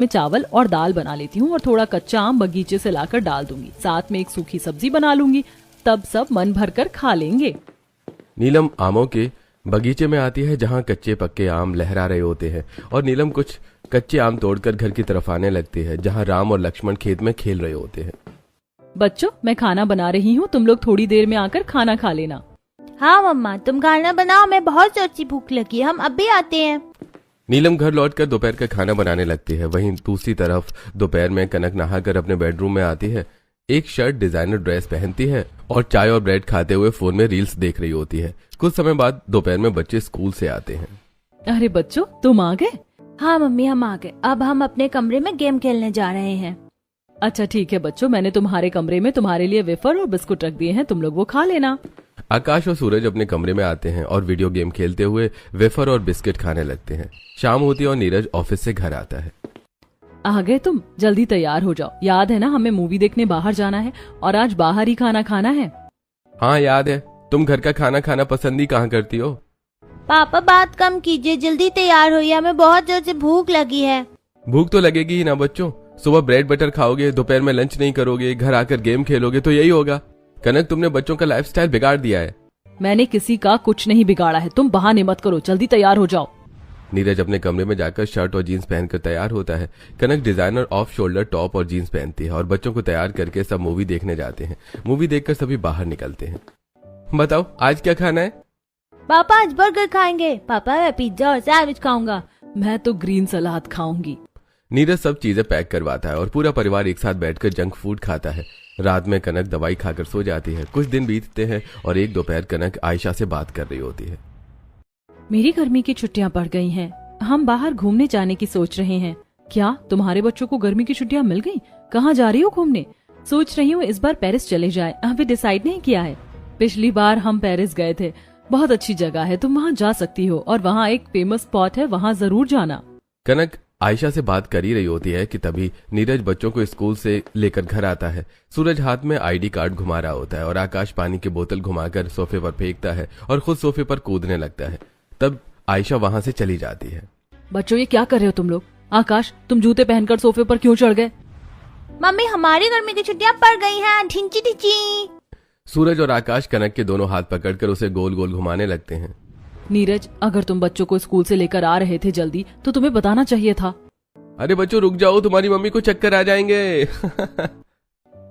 मैं चावल और दाल बना लेती हूँ और थोड़ा कच्चा आम बगीचे से लाकर डाल दूंगी। साथ में एक सूखी सब्जी बना लूंगी, तब सब मन भरकर खा लेंगे। नीलम आमों के बगीचे में आती है जहाँ कच्चे पक्के आम लहरा रहे होते हैं और नीलम कुछ कच्चे आम तोड़कर घर की तरफ आने लगती है जहाँ राम और लक्ष्मण खेत में खेल रहे होते हैं। बच्चों, मैं खाना बना रही हूँ, तुम लोग थोड़ी देर में आकर खाना खा लेना। हाँ मम्मा, तुम खाना बनाओ, मैं बहुत जोर से भूख लगी है, हम अभी आते हैं। नीलम घर लौटकर दोपहर का खाना बनाने लगती है। वहीं दूसरी तरफ दोपहर में कनक नहाकर अपने बेडरूम में आती है, एक शर्ट डिजाइनर ड्रेस पहनती है और चाय और ब्रेड खाते हुए फोन में रील्स देख रही होती है। कुछ समय बाद दोपहर में बच्चे स्कूल से आते हैं। अरे बच्चों, तुम आ गए? हाँ मम्मी, हम आ गए। अब हम अपने कमरे में गेम खेलने जा रहे हैं। अच्छा ठीक है बच्चों, मैंने तुम्हारे कमरे में तुम्हारे लिए वेफर और बिस्कुट रख दिए हैं, तुम लोग वो खा लेना। आकाश और सूरज अपने कमरे में आते हैं और वीडियो गेम खेलते हुए वेफर और बिस्किट खाने लगते हैं। शाम होती है और नीरज ऑफिस से घर आता है। आ गए तुम, जल्दी तैयार हो जाओ। याद है ना, हमें मूवी देखने बाहर जाना है और आज बाहर ही खाना खाना है। हाँ याद है। तुम घर का खाना खाना पसंद ही कहाँ करती हो? पापा बात कम कीजिए, जल्दी तैयार होइए, हमें बहुत जोर से भूख लगी है। भूख तो लगेगी ही ना बच्चों। सुबह ब्रेड बटर खाओगे, दोपहर में लंच नहीं करोगे, घर आकर गेम खेलोगे, तो यही होगा। कनक, तुमने बच्चों का लाइफस्टाइल बिगाड़ दिया है। मैंने किसी का कुछ नहीं बिगाड़ा है, तुम बहाने मत करो, जल्दी तैयार हो जाओ। नीरज अपने कमरे में जाकर शर्ट और जीन्स पहनकर तैयार होता है। कनक डिजाइनर ऑफ शोल्डर टॉप और जीन्स पहनती है और बच्चों को तैयार करके सब मूवी देखने जाते हैं। मूवी देखकर सभी बाहर निकलते हैं। बताओ आज क्या खाना है? पापा आज बर्गर खाएंगे। पापा मैं पिज्जा और सैंडविच खाऊंगा। मैं तो ग्रीन सलाद खाऊंगी। नीरज सब चीजें पैक करवाता है और पूरा परिवार एक साथ बैठकर जंक फूड खाता है। रात में कनक दवाई खाकर सो जाती है। कुछ दिन बीतते हैं और एक दोपहर कनक आयशा से बात कर रही होती है। मेरी गर्मी की छुट्टियां पड़ गई हैं, हम बाहर घूमने जाने की सोच रहे हैं। क्या तुम्हारे बच्चों को गर्मी की छुट्टियां मिल गई? कहाँ जा रही हो घूमने? सोच रही हूँ इस बार पेरिस चले जाएं, अभी डिसाइड नहीं किया है। पिछली बार हम पेरिस गए थे, बहुत अच्छी जगह है, तुम वहाँ जा सकती हो और वहाँ एक फेमस स्पॉट है, वहाँ जरूर जाना। कनक आयशा से बात कर ही रही होती है कि तभी नीरज बच्चों को स्कूल से लेकर घर आता है। सूरज हाथ में आईडी कार्ड घुमा रहा होता है और आकाश पानी की बोतल घुमाकर सोफे पर फेंकता है और खुद सोफे पर कूदने लगता है। तब आयशा वहाँ से चली जाती है। बच्चों, ये क्या कर रहे हो तुम लोग? आकाश, तुम जूते पहनकर सोफे पर क्यों चढ़ गए? मम्मी, हमारी गर्मी की छुट्टियां पड़ गई हैं, ढिंची ढिंची। सूरज और आकाश कनक के दोनों हाथ पकड़कर उसे गोल गोल घुमाने लगते हैं। नीरज, अगर तुम बच्चों को स्कूल से लेकर आ रहे थे जल्दी, तो तुम्हें बताना चाहिए था। अरे बच्चों रुक जाओ, तुम्हारी मम्मी को चक्कर आ जाएंगे।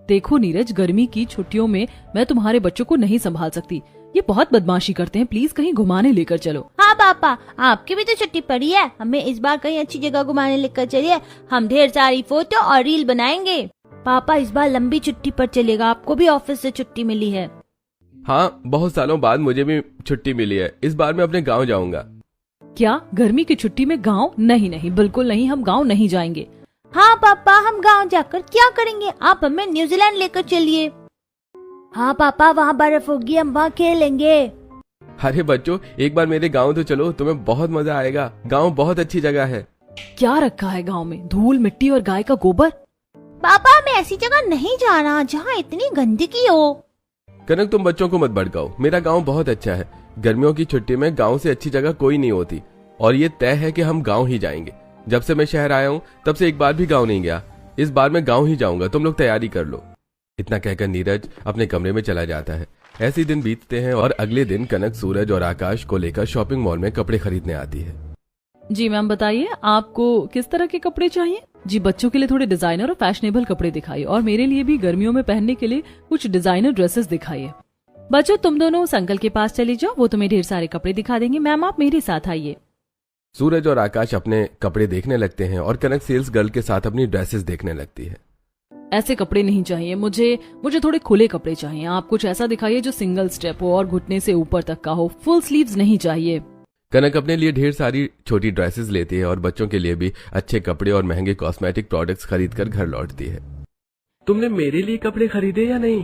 देखो नीरज, गर्मी की छुट्टियों में मैं तुम्हारे बच्चों को नहीं संभाल सकती, ये बहुत बदमाशी करते हैं, प्लीज कहीं घुमाने लेकर चलो। हाँ पापा, आपकी भी तो छुट्टी पड़ी है, हमें इस बार कहीं अच्छी जगह घुमाने लेकर चलिए, हम ढेर सारी फोटो और रील बनाएंगे। पापा इस बार लंबी छुट्टी पर चलेगा, आपको भी ऑफिस से छुट्टी मिली है। हाँ, बहुत सालों बाद मुझे भी छुट्टी मिली है, इस बार मैं अपने गाँव जाऊंगा। क्या गर्मी की छुट्टी में गाँव? नहीं नहीं, बिल्कुल नहीं, हम गाँव नहीं जाएंगे। हाँ पापा, हम गाँव जाकर क्या करेंगे, आप हमें न्यूजीलैंड लेकर चलिए। हाँ पापा, वहाँ बर्फ होगी, हम वहाँ खेलेंगे। अरे बच्चों, एक बार मेरे गाँव तो चलो, तुम्हें बहुत मजा आएगा, गाँव बहुत अच्छी जगह है। क्या रखा है गाँव में? धूल मिट्टी और गाय का गोबर। पापा, हमें ऐसी जगह नहीं जाना जहाँ इतनी गंदगी हो। कनक, तुम बच्चों को मत भड़काओ, मेरा गाँव बहुत अच्छा है। गर्मियों की छुट्टी में गाँव से अच्छी जगह कोई नहीं होती और ये तय है कि हम गाँव ही जाएंगे। जब से मैं शहर आया हूँ तब से एक बार भी गाँव नहीं गया, इस बार मैं गाँव ही जाऊंगा, तुम लोग तैयारी कर लो। इतना कहकर नीरज अपने कमरे में चला जाता है। ऐसे दिन बीतते हैं और अगले दिन कनक सूरज और आकाश को लेकर शॉपिंग मॉल में कपड़े खरीदने आती है। जी मैम, बताइए आपको किस तरह के कपड़े चाहिए? जी, बच्चों के लिए थोड़े डिजाइनर और फैशनेबल कपड़े दिखाइए और मेरे लिए भी गर्मियों में पहनने के लिए कुछ डिजाइनर ड्रेसेस दिखाइए। बच्चों, तुम दोनों उस अंकल के पास चले जाओ, वो तुम्हें ढेर सारे कपड़े दिखा देंगे। मैम, आप मेरे साथ आइए। सूरज और आकाश अपने कपड़े देखने लगते हैं और कनक सेल्स गर्ल के साथ अपनी ड्रेसेस देखने लगती है। ऐसे कपड़े नहीं चाहिए मुझे थोड़े खुले कपड़े चाहिए। आप कुछ ऐसा दिखाइए जो सिंगल स्टेप हो और घुटने से ऊपर तक का हो, फुल स्लीव्स नहीं चाहिए। कनक अपने लिए ढेर सारी छोटी ड्रेसेस लेती है और बच्चों के लिए भी अच्छे कपड़े और महंगे कॉस्मेटिक प्रोडक्ट्स खरीद कर घर लौटती है। तुमने मेरे लिए कपड़े खरीदे या नहीं?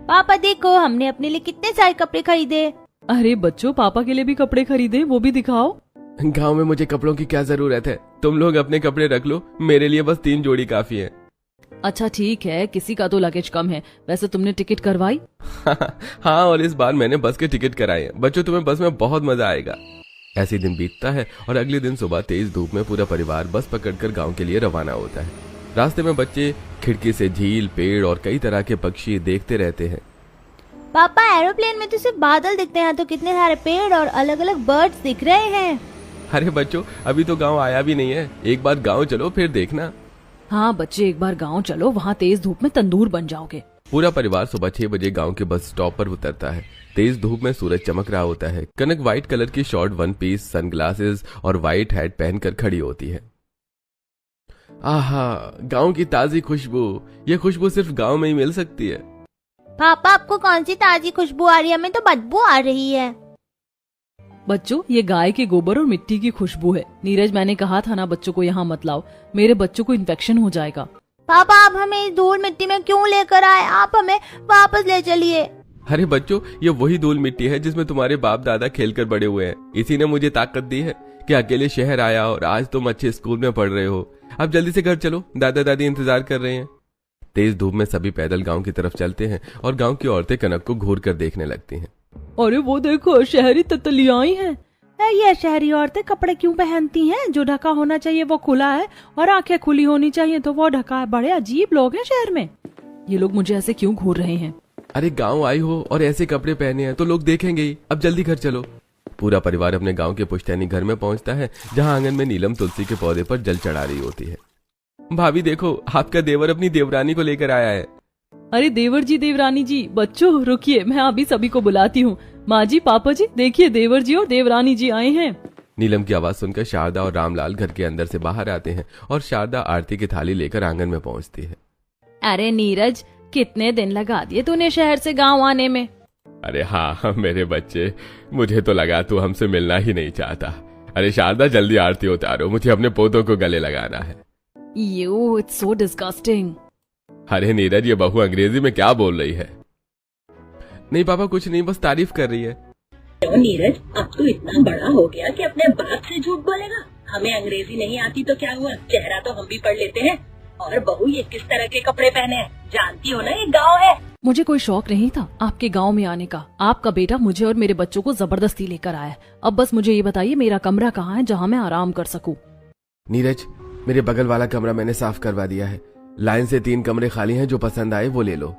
पापा देखो, हमने अपने लिए कितने सारे कपड़े खरीदे। अरे बच्चों, पापा के लिए भी कपड़े खरीदे, वो भी दिखाओ। गाँव में मुझे कपड़ों की क्या जरूरत है, तुम लोग अपने कपड़े रख लो, मेरे लिए बस 3 जोड़ी काफी है। अच्छा ठीक है, किसी का तो लगेज कम है। वैसे तुमने टिकट करवाई? हाँ, और इस बार मैंने बस के टिकट कराए हैं। बच्चों, तुम्हें बस में बहुत मजा आएगा। ऐसे दिन बीतता है और अगले दिन सुबह तेज धूप में पूरा परिवार बस पकड़कर गांव के लिए रवाना होता है। रास्ते में बच्चे खिड़की से झील, पेड़ और कई तरह के पक्षी देखते रहते हैं। पापा एरोप्लेन में तो सिर्फ बादल दिखते हैं, तो कितने सारे पेड़ और अलग अलग बर्ड्स दिख रहे हैं। अरे बच्चों, अभी तो गांव आया भी नहीं है, एक बार गांव चलो फिर देखना। हाँ बच्चे, एक बार गांव चलो, वहाँ तेज धूप में तंदूर बन जाओगे। पूरा परिवार सुबह 6 बजे गांव के बस स्टॉप पर उतरता है। तेज धूप में सूरज चमक रहा होता है। कनक व्हाइट कलर की शॉर्ट वन पीस, सनग्लासेस और व्हाइट हैट पहनकर खड़ी होती है। आहा, गांव की ताजी खुशबू, ये खुशबू सिर्फ गांव में ही मिल सकती है। पापा आपको कौन सी ताजी खुशबू आ रही है? हमें तो बदबू आ रही है। बच्चों, ये गाय के गोबर और मिट्टी की खुशबू है। नीरज, मैंने कहा था ना बच्चों को यहाँ मत लाओ, मेरे बच्चों को इन्फेक्शन हो जाएगा। पापा आप हमें इस धूल मिट्टी में क्यों लेकर आए? आप हमें वापस ले चलिए। अरे बच्चों, ये वही धूल मिट्टी है जिसमें तुम्हारे बाप दादा खेलकर बड़े हुए हैं। इसी ने मुझे ताकत दी है कि अकेले शहर आया और आज तुम अच्छे स्कूल में पढ़ रहे हो। अब जल्दी से घर चलो, दादा दादी इंतजार कर रहे हैं। तेज धूप में सभी पैदल गांव की तरफ चलते हैं और गांव की औरतें कनक को घूर कर देखने लगती हैं। अरे वो देखो, शहरी तितलियां आई हैं। ये शहरी औरतें कपड़े क्यों पहनती हैं? जो ढका होना चाहिए वो खुला है और आंखें खुली होनी चाहिए तो वो ढका है। बड़े अजीब लोग हैं शहर में। ये लोग मुझे ऐसे क्यों घूर रहे हैं? अरे गांव आई हो और ऐसे कपड़े पहने हैं तो लोग देखेंगे ही। अब जल्दी घर चलो। पूरा परिवार अपने गांव के पुश्तैनी घर में पहुंचता है, जहां आंगन में नीलम तुलसी के पौधे पर जल चढ़ा रही होती है। भाभी देखो, आपका देवर अपनी देवरानी को लेकर आया है। अरे देवर जी, देवरानी जी, बच्चों रुकिए, मैं अभी सभी को बुलाती हूँ। माँ जी, पापा जी, देखिए देवर जी और देवरानी जी आए हैं। नीलम की आवाज सुनकर शारदा और रामलाल घर के अंदर से बाहर आते हैं और शारदा आरती की थाली लेकर आंगन में पहुंचती है। अरे नीरज, कितने दिन लगा दिए तूने शहर से गांव आने में? अरे हाँ मेरे बच्चे, मुझे तो लगा तू हमसे मिलना ही नहीं चाहता। अरे शारदा, जल्दी आरती उतारो, मुझे अपने पोतों को गले लगाना है। You, it's so disgusting. अरे नीरज, ये बहू अंग्रेजी में क्या बोल रही है? नहीं पापा, कुछ नहीं, बस तारीफ कर रही है। क्यों नीरज, अब तो इतना बड़ा हो गया कि अपने बाप से झूठ बोलेगा? हमें अंग्रेजी नहीं आती तो क्या हुआ, चेहरा तो हम भी पढ़ लेते हैं। और बहू, ये किस तरह के कपड़े पहने हैं? जानती हो ना ये गांव है। मुझे कोई शौक नहीं था आपके गांव में आने का। आपका बेटा मुझे और मेरे बच्चों को जबरदस्ती लेकर आया। अब बस मुझे ये बताइए, मेरा कमरा कहाँ है जहाँ मैं आराम कर सकूं? नीरज, मेरे बगल वाला कमरा मैंने साफ करवा दिया है। लाइन से 3 कमरे खाली हैं, जो पसंद आए वो ले लो।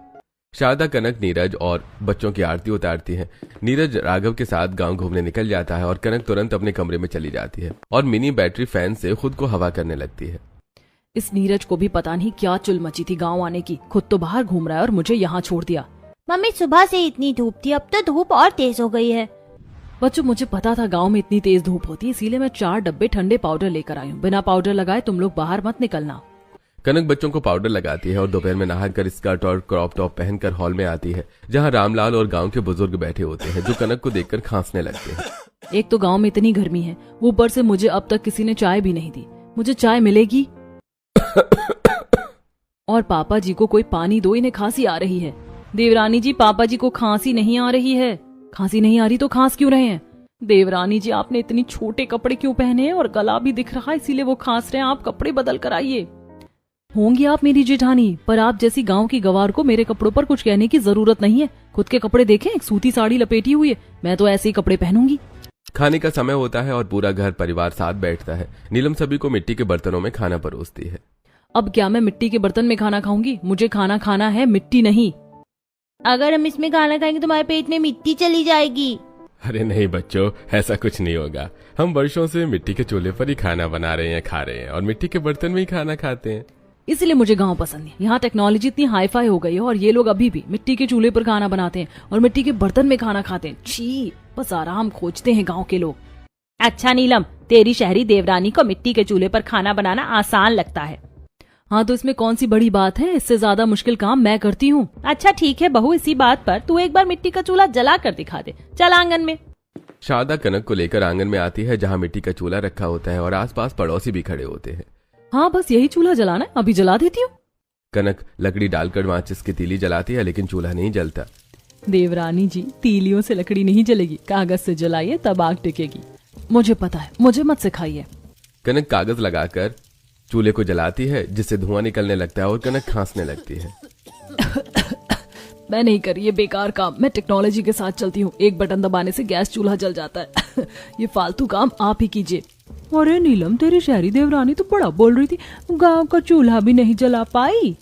शारदा, कनक, नीरज और बच्चों की आरती उतारती है। नीरज राघव के साथ गांव घूमने निकल जाता है और कनक तुरंत अपने कमरे में चली जाती है और मिनी बैटरी फैन से खुद को हवा करने लगती है। इस नीरज को भी पता नहीं क्या चुल मची थी गांव आने की। खुद तो बाहर घूम रहा है और मुझे यहाँ छोड़ दिया। मम्मी, सुबह से इतनी धूप थी, अब तो धूप और तेज हो गई है। बच्चों, मुझे पता था गांव में इतनी तेज धूप होती है, इसीलिए मैं 4 डब्बे ठंडे पाउडर लेकर आई हूँ। बिना पाउडर लगाए तुम लोग बाहर मत निकलना। कनक बच्चों को पाउडर लगाती है और दोपहर में नहाकर स्कर्ट और क्रॉप टॉप पहनकर हॉल में आती है, जहां रामलाल और गांव के बुजुर्ग बैठे होते हैं, जो कनक को देखकर खांसने लगते हैं। एक तो गांव में इतनी गर्मी है, ऊपर से मुझे अब तक किसी ने चाय भी नहीं दी। मुझे चाय मिलेगी? और पापा जी को कोई पानी दो, इन्हें खांसी आ रही है। देवरानी जी, पापा जी को खांसी नहीं आ रही है। खांसी नहीं आ रही तो खांस क्यों रहे हैं? देवरानी जी, आपने इतनी छोटे कपड़े क्यों पहने हैं और गला भी दिख रहा है, इसीलिए वो खांस रहे हैं। आप कपड़े बदल कर आइए। होंगी आप मेरी जेठानी, पर आप जैसी गांव की गवार को मेरे कपड़ों पर कुछ कहने की जरूरत नहीं है। खुद के कपड़े देखें, एक सूती साड़ी लपेटी हुई है, मैं तो ऐसे ही कपड़े पहनूंगी। खाने का समय होता है और पूरा घर परिवार साथ बैठता है। नीलम सभी को मिट्टी के बर्तनों में खाना परोसती है। अब क्या मैं मिट्टी के बर्तन में खाना खाऊंगी? मुझे खाना खाना है, मिट्टी नहीं। अगर हम इसमें खाना खाएंगे तो हमारे पेट में मिट्टी चली जाएगी। अरे नहीं बच्चों, ऐसा कुछ नहीं होगा। हम वर्षों से मिट्टी के चूल्हे पर ही खाना बना रहे हैं, खा रहे हैं और मिट्टी के बर्तन में ही खाना खाते हैं। इसलिए मुझे गांव पसंद है। यहाँ टेक्नोलॉजी इतनी हाईफाई हो गई है और ये लोग अभी भी मिट्टी के चूल्हे पर खाना बनाते हैं और मिट्टी के बर्तन में खाना खाते हैं। छी, बस आराम खोजते हैं गांव के लोग। अच्छा नीलम, तेरी शहरी देवरानी को मिट्टी के चूल्हे पर खाना बनाना आसान लगता है। हाँ, तो इसमें कौन सी बड़ी बात है? इससे ज्यादा मुश्किल काम मैं करती हूँ। अच्छा ठीक है बहू, इसी बात पर तू एक बार मिट्टी का चूल्हा जला कर दिखा दे। चल आंगन में। शारदा कनक को लेकर आंगन में आती है, जहाँ मिट्टी का चूल्हा रखा होता है और आसपास पड़ोसी भी खड़े होते हैं। हाँ, बस यही चूल्हा जलाना है, अभी जला देती हूँ। कनक लकड़ी डालकर माचिस की तीली जलाती है, लेकिन चूल्हा नहीं जलता। देवरानी जी, तीलियों से लकड़ी नहीं जलेगी, कागज से जलाइए तब आग टिकेगी। मुझे पता है, मुझे मत सिखाइए। कनक कागज लगाकर चूल्हे को जलाती है, जिससे धुआं निकलने लगता है और कनक खांसने लगती है। मैं नहीं कर, ये बेकार काम। मैं टेक्नोलॉजी के साथ चलती हूँ। एक बटन दबाने से गैस चूल्हा जल जाता है। ये फालतू काम आप ही कीजिए। अरे नीलम, तेरी शहरी देवरानी तो बड़ा बोल रही थी, गांव का चूल्हा भी नहीं जला पाई।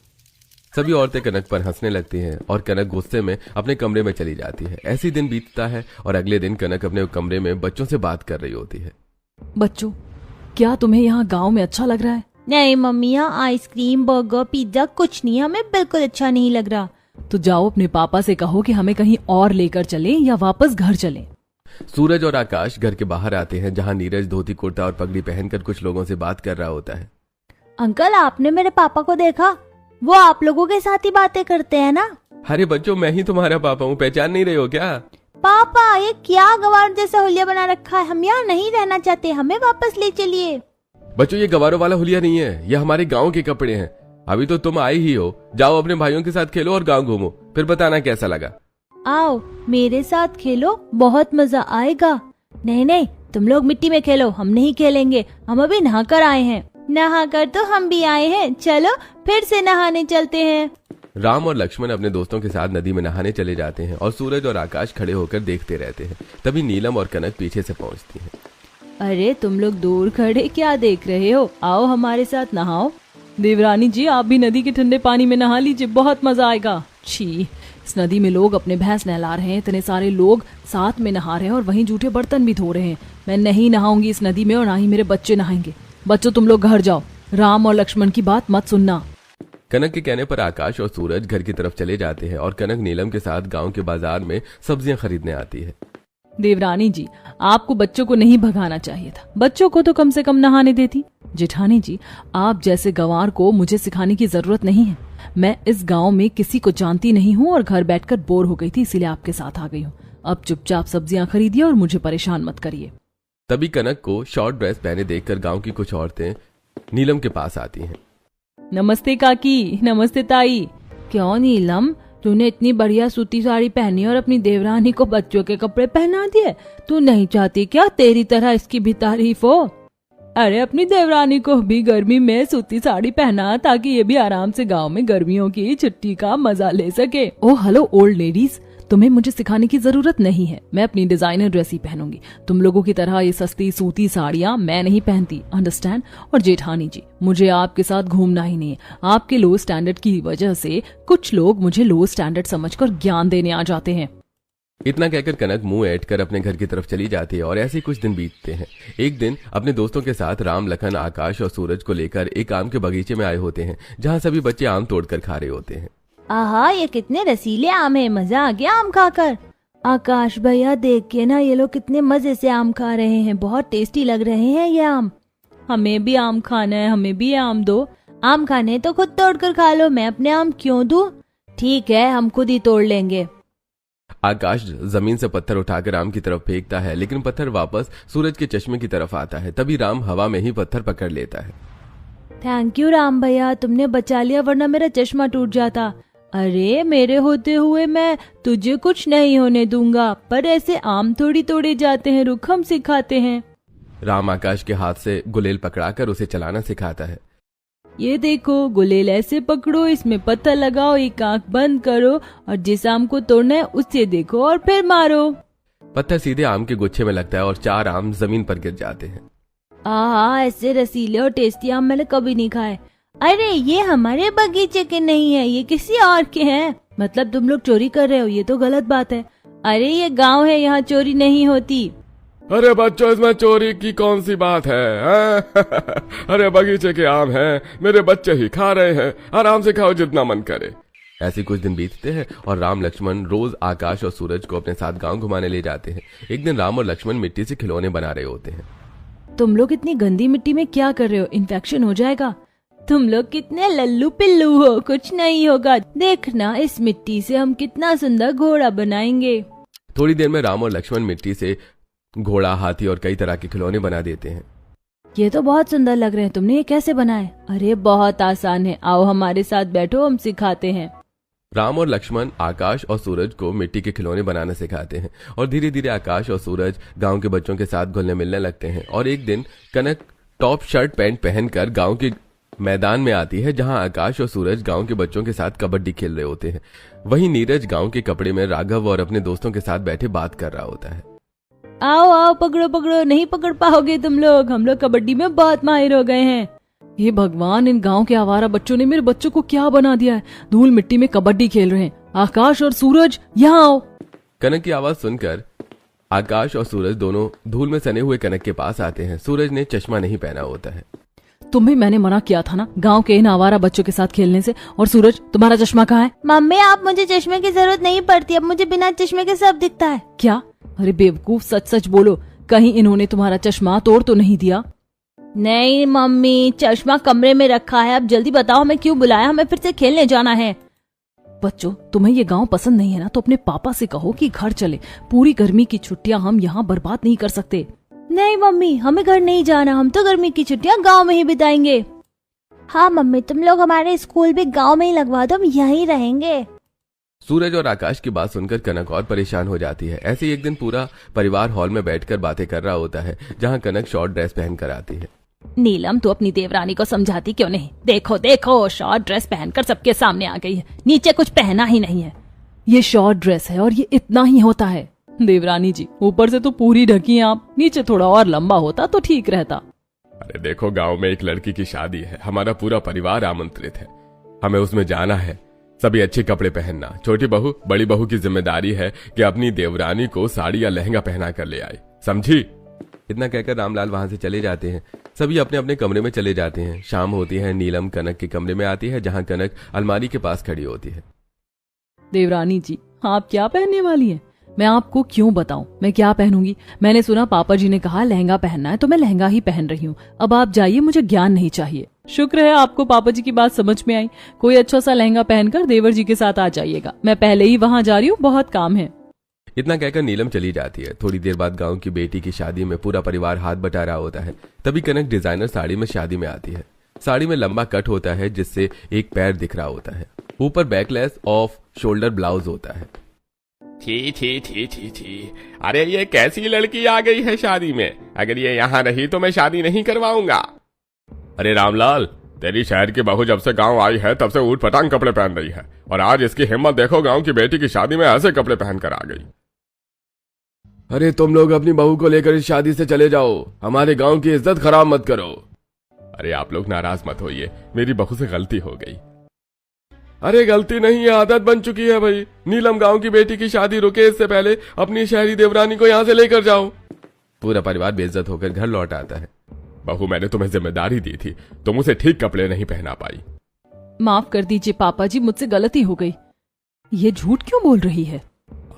सभी औरतें कनक पर हंसने लगती हैं और कनक गुस्से में अपने कमरे में चली जाती है। ऐसी दिन बीतता है और अगले दिन कनक अपने कमरे में बच्चों से बात कर रही होती है। बच्चों, क्या तुम्हें यहाँ गांव में अच्छा लग रहा है? नहीं मम्मी, यहाँ आइसक्रीम बर्गर पिज्जा कुछ नहीं, हमें बिल्कुल अच्छा नहीं लग रहा। तो जाओ अपने पापा से कहो कि हमें कहीं और लेकर चलें या वापस घर चलें। सूरज और आकाश घर के बाहर आते हैं, जहाँ नीरज धोती कुर्ता और पगड़ी पहनकर कुछ लोगों से बात कर रहा होता है। अंकल, आपने मेरे पापा को देखा? वो आप लोगों के साथ ही बातें करते हैं ना? अरे बच्चों, मैं ही तुम्हारा पापा हूँ, पहचान नहीं रहे हो क्या? पापा, ये क्या गवार जैसा हुलिया बना रखा है, हम यहाँ नहीं रहना चाहते, हमें वापस ले चलिए। बच्चों, ये गवारों वाला हुलिया नहीं है, ये हमारे गांव के कपड़े हैं। अभी तो तुम आई ही हो, जाओ अपने भाइयों के साथ खेलो और गांव घूमो, फिर बताना कैसा लगा। आओ मेरे साथ खेलो, बहुत मजा आएगा। नहीं नहीं, तुम लोग मिट्टी में खेलो, हम नहीं खेलेंगे, हम अभी नहा कर आए हैं। नहा कर तो हम भी आए हैं, चलो फिर से नहाने चलते हैं। राम और लक्ष्मण अपने दोस्तों के साथ नदी में नहाने चले जाते हैं और सूरज और आकाश खड़े होकर देखते रहते हैं। तभी नीलम और कनक पीछे से पहुंचती हैं। अरे तुम लोग दूर खड़े क्या देख रहे हो, आओ हमारे साथ नहाओ। देवरानी जी, आप भी नदी के ठंडे पानी में नहा लीजिए, बहुत मजा आएगा। छी, इस नदी में लोग अपने भैंस नहला रहे हैं, इतने सारे लोग साथ में नहा रहे हैं और वहीं जूठे बर्तन भी धो रहे हैं। मैं नहीं नहाऊंगी इस नदी में और ना ही मेरे बच्चे नहाएंगे। बच्चों, तुम लोग घर जाओ, राम और लक्ष्मण की बात मत सुनना। कनक के कहने पर आकाश और सूरज घर की तरफ चले जाते हैं और कनक नीलम के साथ गांव के बाजार में सब्जियां खरीदने आती है। देवरानी जी, आपको बच्चों को नहीं भगाना चाहिए था, बच्चों को तो कम से कम नहाने देती। जेठानी जी, आप जैसे गंवार को मुझे सिखाने की जरूरत नहीं है। मैं इस गांव में किसी को जानती नहीं हूँ और घर बैठकर बोर हो गई थी, इसीलिए आपके साथ आ गई हूँ। अब चुपचाप सब्जियां खरीदिए और मुझे परेशान मत करिए। तभी कनक को शॉर्ट ड्रेस पहने देखकर गांव की कुछ औरतें नीलम के पास आती हैं। नमस्ते काकी, नमस्ते ताई। क्यों नीलम, तूने इतनी बढ़िया सूती साड़ी पहनी और अपनी देवरानी को बच्चों के कपड़े पहना दिए? तू नहीं चाहती क्या तेरी तरह इसकी भी तारीफ हो? अरे अपनी देवरानी को भी गर्मी में सूती साड़ी पहना ताकि ये भी आराम से गांव में गर्मियों की छुट्टी का मजा ले सके। ओह हेलो ओल्ड लेडीज, तुम्हें मुझे सिखाने की जरूरत नहीं है, मैं अपनी डिजाइनर ड्रेस ही पहनूंगी। तुम लोगों की तरह ये सस्ती सूती साड़ियां मैं नहीं पहनती, अंडरस्टैंड? और जेठानी जी, मुझे आपके साथ घूमना ही नहीं है। आपके लो स्टैंडर्ड की वजह से कुछ लोग मुझे लो स्टैंडर्ड समझकर ज्ञान देने आ जाते हैं। इतना कहकर कनक मुंह ऐंठ कर अपने घर की तरफ चली जाती है और ऐसे ही कुछ दिन बीतते हैं। एक दिन अपने दोस्तों के साथ राम, लखन, आकाश और सूरज को लेकर एक आम के बगीचे में आए होते हैं, जहाँ सभी बच्चे आम तोड़कर खा रहे होते हैं। आहा, ये कितने रसीले आम है, मजा आ गया आम खाकर। आकाश भैया, देख के ना ये लोग कितने मजे से आम खा रहे हैं, बहुत टेस्टी लग रहे हैं ये आम। हमें भी आम खाना है, हमें भी आम दो। आम खाने तो खुद तोड़कर खा लो, मैं अपने आम क्यों दूं? ठीक है, हम खुद ही तोड़ लेंगे। आकाश जमीन से पत्थर उठाकर राम की तरफ फेंकता है, लेकिन पत्थर वापस सूरज के चश्मे की तरफ आता है। तभी राम हवा में ही पत्थर पकड़ लेता है। थैंक यू राम भैया, तुमने बचा लिया, वरना मेरा चश्मा टूट जाता। अरे मेरे होते हुए मैं तुझे कुछ नहीं होने दूंगा, पर ऐसे आम थोड़ी तोड़े जाते हैं, रुक हम सिखाते हैं। राम आकाश के हाथ से गुलेल पकड़ाकर उसे चलाना सिखाता है। ये देखो, गुलेल ऐसे पकड़ो, इसमें पत्थर लगाओ, एक आंख बंद करो और जिस आम को तोड़ना है उससे देखो और फिर मारो। पत्थर सीधे आम के गुच्छे में लगता है और 4 आम जमीन पर गिर जाते हैं। आहा, ऐसे रसीले और टेस्टी आम मैंने कभी नहीं खाए। अरे ये हमारे बगीचे के नहीं है, ये किसी और के हैं। मतलब तुम लोग चोरी कर रहे हो, ये तो गलत बात है। अरे ये गांव है, यहाँ चोरी नहीं होती। अरे बच्चों, इसमें चोरी की कौन सी बात है? अरे बगीचे के आम हैं, मेरे बच्चे ही खा रहे हैं, आराम से खाओ जितना मन करे। ऐसे कुछ दिन बीतते हैं और राम लक्ष्मण रोज आकाश और सूरज को अपने साथ गांव घुमाने ले जाते हैं। एक दिन राम और लक्ष्मण मिट्टी से खिलौने बना रहे होते हैं। तुम लोग इतनी गंदी मिट्टी में क्या कर रहे हो, इन्फेक्शन हो जाएगा। तुम लोग कितने लल्लू पिल्लू हो, कुछ नहीं होगा, देखना इस मिट्टी से हम कितना सुंदर घोड़ा बनाएंगे। थोड़ी देर में राम और लक्ष्मण मिट्टी से घोड़ा, हाथी और कई तरह के खिलौने बना देते हैं। ये तो बहुत सुंदर लग रहे हैं, तुमने ये कैसे बनाए? अरे बहुत आसान है, आओ हमारे साथ बैठो, हम सिखाते हैं। राम और लक्ष्मण आकाश और सूरज को मिट्टी के खिलौने बनाना सिखाते हैं और धीरे धीरे आकाश और सूरज गांव के बच्चों के साथ घुलने मिलने लगते हैं। और एक दिन कनक टॉप शर्ट पैंट पहनकर गांव के मैदान में आती है, जहां आकाश और सूरज गांव के बच्चों के साथ कबड्डी खेल रहे होते हैं। वहीं नीरज गांव के कपड़े में राघव और अपने दोस्तों के साथ बैठे बात कर रहा होता है। आओ आओ, पकड़ो पकड़ो, नहीं पकड़ पाओगे तुम लोग, हम लोग कबड्डी में बहुत माहिर हो गए हैं। हे भगवान, इन गांव के आवारा बच्चों ने मेरे बच्चों को क्या बना दिया है। धूल मिट्टी में कबड्डी खेल रहे हैं। आकाश और सूरज, यहाँ आओ। कनक की आवाज सुनकर आकाश और सूरज दोनों धूल में सने हुए कनक के पास आते हैं। सूरज ने चश्मा नहीं पहना होता है। तुम्हें मैंने मना किया था ना गांव के इन आवारा बच्चों के साथ खेलने से। और सूरज, तुम्हारा चश्मा कहाँ है? मम्मी, आप मुझे चश्मे की जरूरत नहीं पड़ती, अब मुझे बिना चश्मे के सब दिखता है। क्या? अरे बेवकूफ, सच सच बोलो, कहीं इन्होंने तुम्हारा चश्मा तोड़ तो नहीं दिया? नहीं मम्मी, चश्मा कमरे में रखा है। अब जल्दी बताओ, हमें क्यों बुलाया? हमें फिर से खेलने जाना है। बच्चों, तुम्हें ये गांव पसंद नहीं है ना, तो अपने पापा से कहो कि घर चले। पूरी गर्मी की छुट्टियां हम यहाँ बर्बाद नहीं कर सकते। नहीं मम्मी, हमें घर नहीं जाना, हम तो गर्मी की छुट्टियां गांव में ही बिताएंगे। हाँ मम्मी, तुम लोग हमारे स्कूल भी गांव में ही लगवा दो, हम यहीं रहेंगे। सूरज और आकाश की बात सुनकर कनक और परेशान हो जाती है। ऐसे ही एक दिन पूरा परिवार हॉल में बैठकर बातें कर रहा होता है, जहाँ कनक शॉर्ट ड्रेस पहनकर आती है। नीलम, तू अपनी देवरानी को समझाती क्यों नहीं? देखो देखो, शॉर्ट ड्रेस पहनकर सबके सामने आ गई है, नीचे कुछ पहना ही नहीं है। ये शॉर्ट ड्रेस है और ये इतना ही होता है। देवरानी जी, ऊपर से तो पूरी ढकी हैं आप, नीचे थोड़ा और लंबा होता तो ठीक रहता। अरे देखो, गांव में एक लड़की की शादी है, हमारा पूरा परिवार आमंत्रित है, हमें उसमें जाना है। सभी अच्छे कपड़े पहनना। छोटी बहू बड़ी बहू की जिम्मेदारी है कि अपनी देवरानी को साड़ी या लहंगा पहना कर ले आए, समझी? इतना कहकर रामलाल वहां से चले जाते हैं। सभी अपने अपने कमरे में चले जाते हैं। शाम होती है। नीलम कनक के कमरे में आती है, जहां कनक अलमारी के पास खड़ी होती है। देवरानी जी, आप क्या पहनने वाली हैं? मैं आपको क्यों बताऊं मैं क्या पहनूंगी? मैंने सुना पापा जी ने कहा लहंगा पहनना है, तो मैं लहंगा ही पहन रही हूँ। अब आप जाइए, मुझे ज्ञान नहीं चाहिए। शुक्र है आपको पापा जी की बात समझ में आई। कोई अच्छा सा लहंगा पहनकर देवर जी के साथ आ जाइएगा। मैं पहले ही वहाँ जा रही हूँ, बहुत काम है। इतना कहकर नीलम चली जाती है। थोड़ी देर बाद गांव की बेटी की शादी में पूरा परिवार हाथ बटा रहा होता है। तभी कनक डिजाइनर साड़ी में शादी में आती है। साड़ी में लंबा कट होता है, जिससे एक पैर दिख रहा होता है। ऊपर बैकलेस ऑफ शोल्डर ब्लाउज होता है। छी छी छी छी छी, अरे ये कैसी लड़की आ गई है शादी में? अगर ये यहाँ रही तो मैं शादी नहीं करवाऊंगा। अरे रामलाल, तेरी शहर की बहू जब से गांव आई है तब से ऊट पटांग कपड़े पहन रही है, और आज इसकी हिम्मत देखो, गांव की बेटी की शादी में ऐसे कपड़े पहनकर आ गई। अरे तुम लोग अपनी बहू को लेकर इस शादी से चले जाओ, हमारे गांव की इज्जत खराब मत करो। अरे आप लोग नाराज मत होइए, मेरी बहू से गलती हो गई। अरे गलती नहीं है, आदत बन चुकी है भाई। नीलम, गांव की बेटी की शादी रुके इससे पहले अपनी शहरी देवरानी को यहाँ से लेकर जाओ। पूरा परिवार बेइज्जत होकर घर लौट आता है। बहू, मैंने तुम्हें जिम्मेदारी दी थी, तुम उसे ठीक कपड़े नहीं पहना पाई। माफ कर दीजिए पापा जी, मुझसे गलती हो गई। ये झूठ क्यों बोल रही है?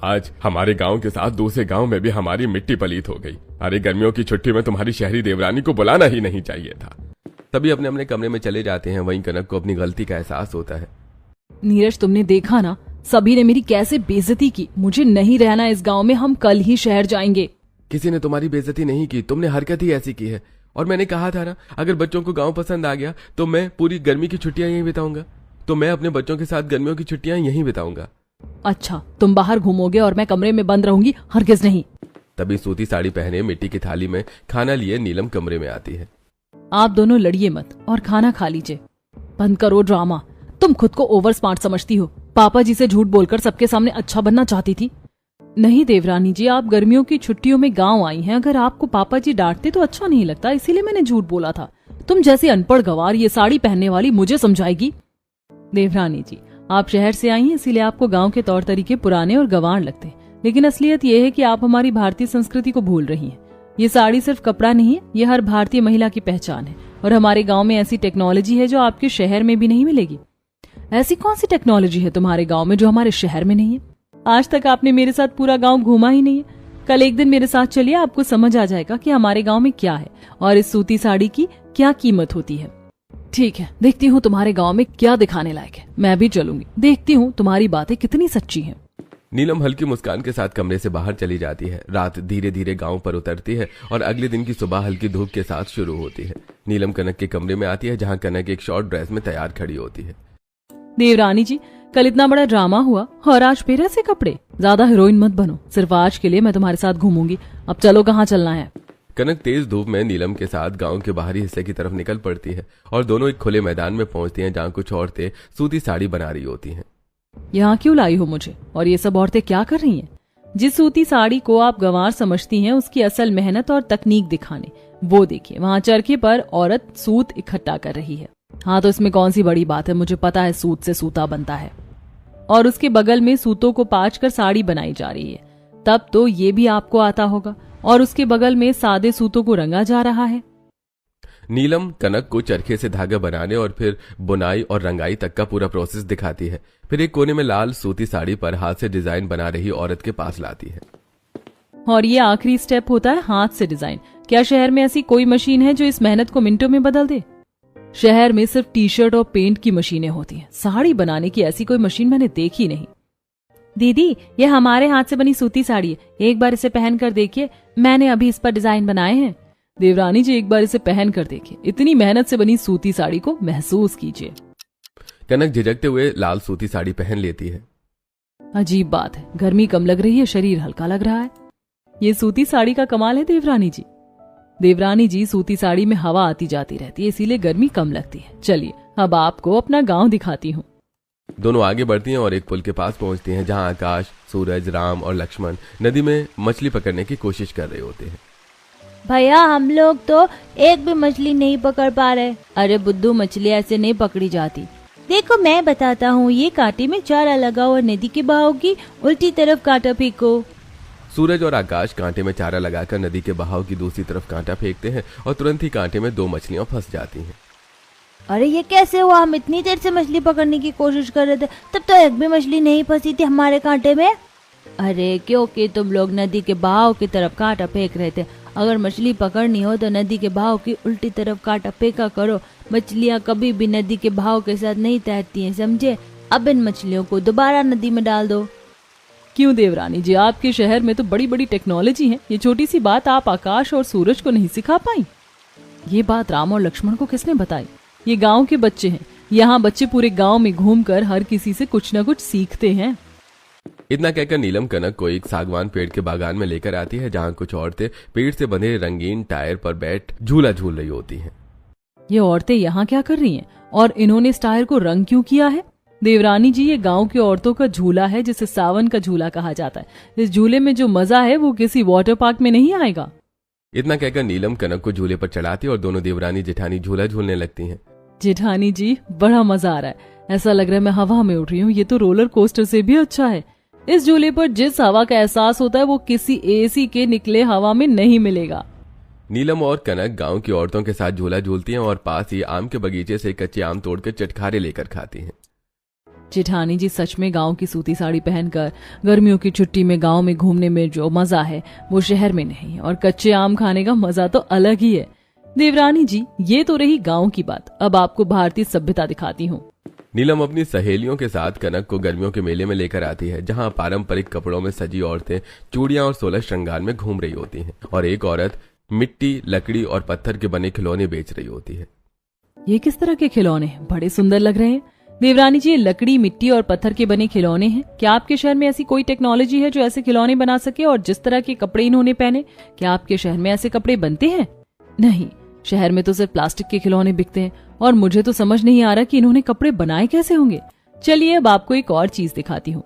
आज हमारे गांव के साथ दूसरे गांव में भी हमारी मिट्टी पलीत हो गई। अरे गर्मियों की छुट्टी में तुम्हारी शहरी देवरानी को बुलाना ही नहीं चाहिए था। तभी अपने अपने कमरे में चले जाते हैं। वहीं कनक को अपनी गलती का एहसास होता है। नीरज, तुमने देखा ना, सभी ने मेरी कैसे बेइज्जती की। मुझे नहीं रहना इस गांव में, हम कल ही शहर जाएंगे। किसी ने तुम्हारी बेइज्जती नहीं की, तुमने हरकत ही ऐसी की है। और मैंने कहा था ना, अगर बच्चों को गांव पसंद आ गया तो मैं पूरी गर्मी की छुट्टियां यहीं बिताऊंगा। तो मैं अपने बच्चों के साथ गर्मियों की छुट्टियां यहीं बिताऊंगा। अच्छा, तुम बाहर घूमोगे और मैं कमरे में बंद रहूंगी? हरगिज नहीं। तभी सूती साड़ी पहने मिट्टी की थाली में खाना लिए नीलम कमरे में आती है। आप दोनों लड़िए मत और खाना खा लीजिए। बंद करो ड्रामा। तुम खुद को ओवर स्मार्ट समझती हो। पापा जी से झूठ बोलकर सबके सामने अच्छा बनना चाहती थी। नहीं देवरानी जी, आप गर्मियों की छुट्टियों में गांव आई हैं। अगर आपको पापा जी डांटते तो अच्छा नहीं लगता, इसीलिए मैंने झूठ बोला था। तुम जैसी अनपढ़ गवार ये साड़ी पहनने वाली मुझे समझाएगी? देवरानी जी, आप शहर से आई हैं, इसीलिए आपको गांव के तौर तरीके पुराने और गंवार लगते हैं। लेकिन असलियत ये है कि आप हमारी भारतीय संस्कृति को भूल रही हैं। ये साड़ी सिर्फ कपड़ा नहीं है, ये हर भारतीय महिला की पहचान है। और हमारे गांव में ऐसी टेक्नोलॉजी है जो आपके शहर में भी नहीं मिलेगी। ऐसी कौन सी टेक्नोलॉजी है तुम्हारे गांव में जो हमारे शहर में नहीं है? आज तक आपने मेरे साथ पूरा गांव घूमा ही नहीं है। कल एक दिन मेरे साथ चलिए, आपको समझ आ जाएगा कि हमारे गांव में क्या है और इस सूती साड़ी की क्या कीमत होती है। ठीक है, देखती हूँ तुम्हारे गांव में क्या दिखाने लायक है। मैं भी चलूंगी, देखती हूँ तुम्हारी बातें कितनी सच्ची हैं। नीलम हल्की मुस्कान के साथ कमरे से बाहर चली जाती है। रात धीरे धीरे गांव पर उतरती है और अगले दिन की सुबह हल्की धूप के साथ शुरू होती है। नीलम कनक के कमरे में आती है, जहां कनक एक शॉर्ट ड्रेस में तैयार खड़ी होती है। देवरानी जी, कल इतना बड़ा ड्रामा हुआ और आज फिर ऐसे कपड़े। ज्यादा हीरोइन मत बनो, सिर्फ आज के लिए मैं तुम्हारे साथ घूमूंगी। अब चलो, कहाँ चलना है? कनक तेज धूप में नीलम के साथ गांव के बाहरी हिस्से की तरफ निकल पड़ती है और दोनों एक खुले मैदान में पहुंचती हैं, जहां कुछ औरतें सूती साड़ी बना रही होती हैं। यहाँ क्यों लाई हो मुझे? और ये सब औरतें क्या कर रही हैं? जिस सूती साड़ी को आप गंवार समझती हैं उसकी असल मेहनत और तकनीक दिखाने। वो देखिए, वहाँ चरखे पर औरत सूत इकट्ठा कर रही है। हाँ, तो इसमें कौन सी बड़ी बात है, मुझे पता है सूत से सूता बनता है। और उसके बगल में सूतों को पाँच कर साड़ी बनाई जा रही है, तब तो ये भी आपको आता होगा। और उसके बगल में सादे सूतों को रंगा जा रहा है। नीलम कनक को चरखे से धागा बनाने और फिर बुनाई और रंगाई तक का पूरा प्रोसेस दिखाती है। फिर एक कोने में लाल सूती साड़ी पर हाथ से डिजाइन बना रही औरत के पास लाती है। और ये आखिरी स्टेप होता है हाथ से डिजाइन। क्या शहर में ऐसी कोई मशीन है जो इस मेहनत को मिनटों में बदल दे? शहर में सिर्फ टी शर्ट और पेंट की मशीनें होती हैं, साड़ी बनाने की ऐसी कोई मशीन मैंने देखी नहीं। दीदी, ये हमारे हाथ से बनी सूती साड़ी है, एक बार इसे पहन कर देखिए, मैंने अभी इस पर डिजाइन बनाए हैं। देवरानी जी, एक बार इसे पहन कर देखिए, इतनी मेहनत से बनी सूती साड़ी को महसूस कीजिए। कनक झिझकते हुए लाल सूती साड़ी पहन लेती है। अजीब बात है, गर्मी कम लग रही है, शरीर हल्का लग रहा है। ये सूती साड़ी का कमाल है देवरानी जी। देवरानी जी, सूती साड़ी में हवा आती जाती रहती है, इसीलिए गर्मी कम लगती है। चलिए अब आपको अपना गांव दिखाती हूँ। दोनों आगे बढ़ती हैं और एक पुल के पास पहुंचती हैं, जहां आकाश, सूरज, राम और लक्ष्मण नदी में मछली पकड़ने की कोशिश कर रहे होते हैं। भैया, हम लोग तो एक भी मछली नहीं पकड़ पा रहे। अरे बुद्धू, मछली ऐसे नहीं पकड़ी जाती। देखो, मैं बताता हूँ, ये कांटे में चारा लगा और नदी के बहाव की उल्टी तरफ कांटा फेंको। सूरज और आकाश कांटे में चारा लगाकर नदी के बहाव की दूसरी तरफ कांटा फेंकते हैं और तुरंत ही कांटे में दो मछलियां फंस जाती हैं। अरे ये कैसे हुआ? हम इतनी देर से मछली पकड़ने की कोशिश कर रहे थे, तब तो एक भी मछली नहीं फंसी थी हमारे कांटे में। अरे क्योंकि तुम लोग नदी के बहाव की तरफ कांटा फेंक रहे थे। अगर मछली पकड़नी हो तो नदी के बहाव की उल्टी तरफ कांटा फेंका करो। मछलियाँ कभी भी नदी के बहाव के साथ नहीं तैरती हैं, समझे? अब इन मछलियों को दोबारा नदी में डाल दो। क्यों देवरानी जी, आपके शहर में तो बड़ी बड़ी टेक्नोलॉजी है, ये छोटी सी बात आप आकाश और सूरज को नहीं सिखा पाई? ये बात राम और लक्ष्मण को किसने बताई? ये गांव के बच्चे हैं, यहाँ बच्चे पूरे गांव में घूमकर हर किसी से कुछ न कुछ सीखते हैं। इतना कहकर नीलम कनक को एक सागवान पेड़ के बागान में लेकर आती है, जहाँ कुछ औरतें पेड़ से बंधे रंगीन टायर पर बैठ झूला झूल रही होती हैं। ये औरतें यहाँ क्या कर रही हैं? और इन्होंने इस टायर को रंग क्यों किया है? देवरानी जी, ये गांव की औरतों का झूला है, जिसे सावन का झूला कहा जाता है। इस झूले में जो मजा है वो किसी वाटर पार्क में नहीं आएगा। इतना कहकर नीलम कनक को झूले पर चढ़ाती और दोनों देवरानी जेठानी झूला झूलने लगती हैं। जेठानी जी, बड़ा मजा आ रहा है, ऐसा लग रहा है मैं हवा में उड़ रही हूँ। ये तो रोलर कोस्टर से भी अच्छा है। इस झूले पर जिस हवा का एहसास होता है वो किसी एसी के निकले हवा में नहीं मिलेगा। नीलम और कनक गांव की औरतों के साथ झूला झूलती हैं और पास ही आम के बगीचे से कच्चे आम तोड़कर चटखारे लेकर खाती हैं। जेठानी जी, सच में गांव की सूती साड़ी पहनकर गर्मियों की छुट्टी में गांव में घूमने में जो मजा है वो शहर में नहीं, और कच्चे आम खाने का मजा तो अलग ही है। देवरानी जी, ये तो रही गांव की बात, अब आपको भारतीय सभ्यता दिखाती हूँ। नीलम अपनी सहेलियों के साथ कनक को गर्मियों के मेले में लेकर आती है, जहां पारंपरिक कपड़ों में सजी औरतें चूड़ियां और 16 श्रृंगार में घूम रही होती हैं और एक औरत मिट्टी, लकड़ी और पत्थर के बने खिलौने बेच रही होती है। ये किस तरह के खिलौने हैं? बड़े सुंदर लग रहे हैं। देवरानी जी, ये लकड़ी, मिट्टी और पत्थर के बने खिलौने हैं। क्या आपके शहर में ऐसी कोई टेक्नोलॉजी है जो ऐसे खिलौने बना सके? और जिस तरह के कपड़े इन्होंने पहने, क्या आपके शहर में ऐसे कपड़े बनते हैं? नहीं, शहर में तो सिर्फ प्लास्टिक के खिलौने बिकते हैं और मुझे तो समझ नहीं आ रहा कि इन्होंने कपड़े बनाए कैसे होंगे। चलिए अब आपको एक और चीज दिखाती हूँ।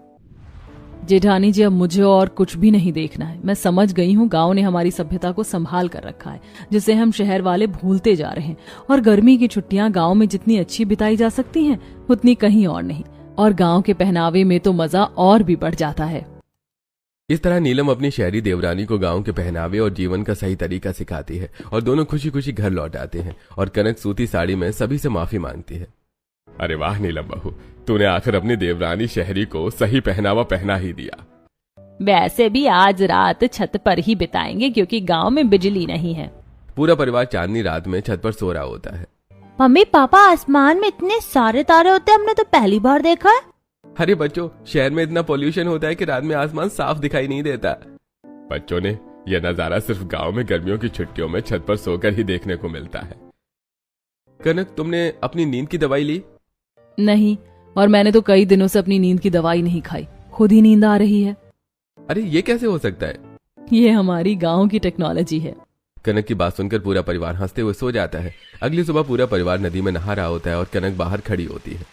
जेठानी जी, अब मुझे और कुछ भी नहीं देखना है। मैं समझ गई हूँ गांव ने हमारी सभ्यता को संभाल कर रखा है, जिसे हम शहर वाले भूलते जा रहे हैं। और गर्मी की छुट्टियां गांव में जितनी अच्छी बिताई जा सकती हैं उतनी कहीं और नहीं। और गांव के पहनावे में तो मजा और भी बढ़ जाता है। इस तरह नीलम अपनी शहरी देवरानी को गांव के पहनावे और जीवन का सही तरीका सिखाती है और दोनों खुशी खुशी घर लौट आते हैं और कनक सूती साड़ी में सभी से माफी मांगती है। अरे वाह नीलम बहू, तूने आखिर अपनी देवरानी शहरी को सही पहनावा पहना ही दिया। वैसे भी आज रात छत पर ही बिताएंगे क्योंकि गांव में बिजली नहीं है। पूरा परिवार चांदनी रात में छत पर सो रहा होता है। मम्मी पापा, आसमान में इतने सारे तारे होते हैं, हमने तो पहली बार देखा है। अरे बच्चों, शहर में इतना पोल्यूशन होता है कि रात में आसमान साफ दिखाई नहीं देता। बच्चों ने यह नजारा सिर्फ गांव में गर्मियों की छुट्टियों में छत पर सोकर ही देखने को मिलता है। कनक, तुमने अपनी नींद की दवाई ली? नहीं, और मैंने तो कई दिनों से अपनी नींद की दवाई नहीं खाई, खुद ही नींद आ रही है। अरे ये कैसे हो सकता है? ये हमारी गांव की टेक्नोलॉजी है। कनक की बात सुनकर पूरा परिवार हंसते हुए सो जाता है। अगली सुबह पूरा परिवार नदी में नहा रहा होता है और कनक बाहर खड़ी होती है।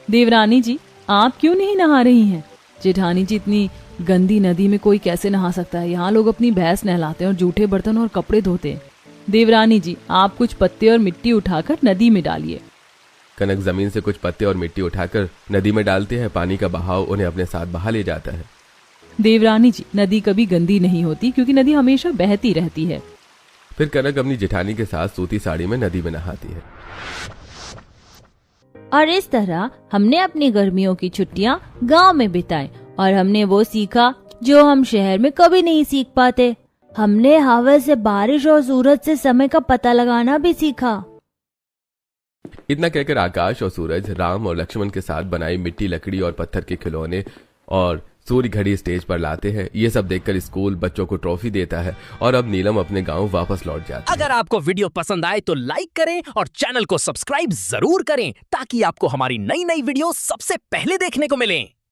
देवरानी जी, आप क्यों नहीं नहा रही हैं? जेठानी जी इतनी गंदी नदी में कोई कैसे नहा सकता है। यहाँ लोग अपनी भैंस नहलाते हैं और जूठे बर्तन और कपड़े धोते हैं। देवरानी जी, आप कुछ पत्ते और मिट्टी उठाकर नदी में डालिए। कनक जमीन से कुछ पत्ते और मिट्टी उठाकर नदी में डालते हैं। पानी का बहाव उन्हें अपने साथ बहा ले जाता है। देवरानी जी, नदी कभी गंदी नहीं होती क्योंकि नदी हमेशा बहती रहती है। फिर कनक अपनी जेठानी के साथ सूती साड़ी में नदी में नहाती है। और इस तरह हमने अपनी गर्मियों की छुट्टियां गांव में बिताई और हमने वो सीखा जो हम शहर में कभी नहीं सीख पाते। हमने हवा से, बारिश और सूरज से समय का पता लगाना भी सीखा। इतना कहकर आकाश और सूरज राम और लक्ष्मण के साथ बनाई मिट्टी, लकड़ी और पत्थर के खिलौने और सूर्य घड़ी स्टेज पर लाते हैं। ये सब देखकर स्कूल बच्चों को ट्रॉफी देता है और अब नीलम अपने गांव वापस लौट जाती है। अगर आपको वीडियो पसंद आए तो लाइक करें और चैनल को सब्सक्राइब जरूर करें ताकि आपको हमारी नई नई वीडियो सबसे पहले देखने को मिलें।